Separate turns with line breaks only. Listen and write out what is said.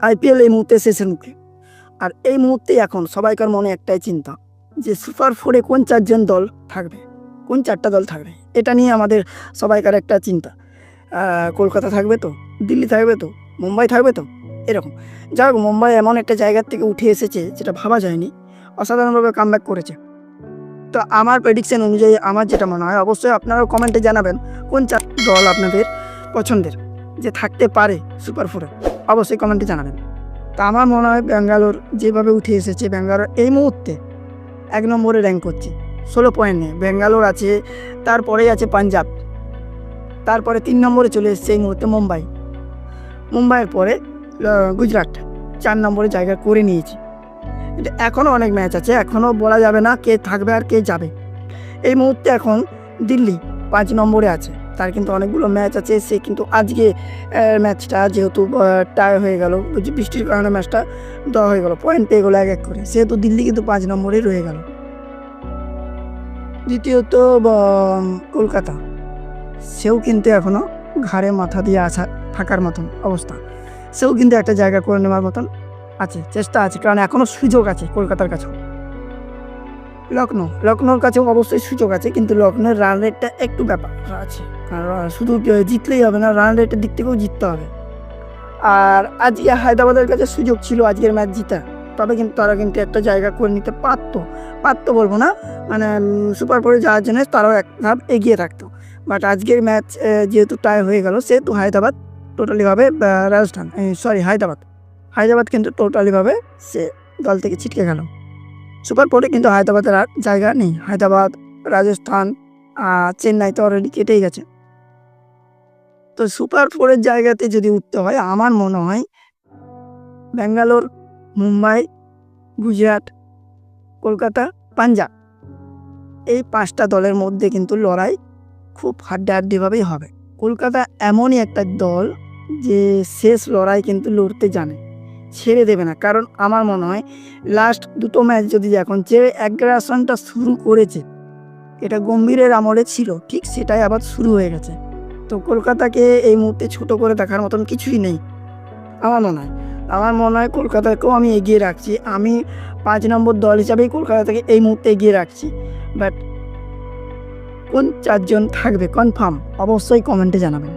IPL এই মুহূর্তে শেষের মুখে। আর এই মুহূর্তে এখন সবাইকার মনে একটাই চিন্তা যে সুপার ফোরে কোন চারজন দল থাকবে, কোন চারটা দল থাকবে, এটা নিয়ে আমাদের সবাইকার একটা চিন্তা। কলকাতা থাকবে তো, দিল্লি থাকবে তো, মুম্বাই থাকবে তো, এরকম। যাই হোক, মুম্বাই এমন একটা জায়গার থেকে উঠে এসেছে যেটা ভাবা যায়নি, অসাধারণভাবে কামব্যাক করেছে। তো আমার প্রেডিকশন অনুযায়ী আমার যেটা মনে হয়, অবশ্যই আপনারাও কমেন্টে জানাবেন কোন চার দল আপনাদের পছন্দের যে থাকতে পারে সুপার ফোরে, অবশ্যই কমেন্টে জানাবেন। তা আমার মনে হয় ব্যাঙ্গালোর যেভাবে উঠে এসেছে, ব্যাঙ্গালোর এই মুহূর্তে 1 নম্বরে র্যাঙ্ক করছে 16 পয়েন্ট নিয়ে। ব্যাঙ্গালোর আছে, তারপরেই আছে পাঞ্জাব, তারপরে 3 নম্বরে চলে এসেছে এই মুহূর্তে মুম্বাই। মুম্বাইয়ের পরে গুজরাট 4 নম্বরে জায়গা করে নিয়েছে। এখনও অনেক ম্যাচ আছে, এখনও বলা যাবে না কে থাকবে আর কে যাবে। এই মুহূর্তে এখন দিল্লি 5 নম্বরে আছে, তার কিন্তু অনেকগুলো ম্যাচ আছে। সে কিন্তু আজকে ম্যাচটা যেহেতু টাই হয়ে গেল, বৃষ্টির কারণে ম্যাচটা দেওয়া হয়ে গেল, পয়েন্ট পেয়ে গেলো 1-1 করে, সেহেতু দিল্লি কিন্তু 5 নম্বরে রয়ে গেল। দ্বিতীয়ত কলকাতা, সেও কিন্তু এখনও ঘাড়ে মাথা দিয়ে থাকার মতন অবস্থা, সেও কিন্তু একটা জায়গা করে নেওয়ার মতন আছে, চেষ্টা আছে, কারণ এখনও সুযোগ আছে কলকাতার কাছেও। লখনৌর কাছেও অবশ্যই সুযোগ আছে, কিন্তু লখনৌর রান রেটটা একটু ব্যাপার আছে, কারণ শুধু জিতলেই হবে না, রান রেটের দিক থেকেও জিততে হবে। আর আজকে হায়দ্রাবাদের কাছে সুযোগ ছিল আজকের ম্যাচ জিতা, তবে কিন্তু তারা কিন্তু একটা জায়গা করে নিতে পারতো বলবো না, মানে সুপার ফোরে যাওয়ার জন্য তারাও এক ধাপ এগিয়ে থাকতো। বাট আজকের ম্যাচ যেহেতু টাই হয়ে গেল, সেহেতু হায়দ্রাবাদ টোটালিভাবে হায়দ্রাবাদ কিন্তু টোটালিভাবে সে দল থেকে ছিটকে গেল। সুপার ফোরে কিন্তু হায়দ্রাবাদের আর জায়গা নেই। হায়দ্রাবাদ, রাজস্থান, চেন্নাই তো অলরেডি কেটেই গেছে। তো সুপার ফোরের জায়গাতে যদি উঠতে হয়, আমার মনে হয় ব্যাঙ্গালোর, মুম্বাই, গুজরাট, কলকাতা, পাঞ্জাব, এই 5টা দলের মধ্যে কিন্তু লড়াই খুব হাড্ডাহাড্ডিভাবেই হবে। কলকাতা এমনই একটা দল যে শেষ লড়াই কিন্তু লড়তে জানে, ছেড়ে দেবে না। কারণ আমার মনে হয় লাস্ট 2টো ম্যাচ যদি এখন যে অ্যাগ্রাসনটা শুরু করেছে, এটা গম্ভীরের আমলে ছিল, ঠিক সেটাই আবার শুরু হয়ে গেছে। তো কলকাতাকে এই মুহূর্তে ছোটো করে দেখার মতন কিছুই নেই আমার মনে হয় কলকাতাকেও আমি এগিয়ে রাখছি। আমি 5 নম্বর দল হিসাবেই কলকাতাকে এই মুহূর্তে এগিয়ে রাখছি। বাট কোন 4জন থাকবে কনফার্ম, অবশ্যই কমেন্টে জানাবেন।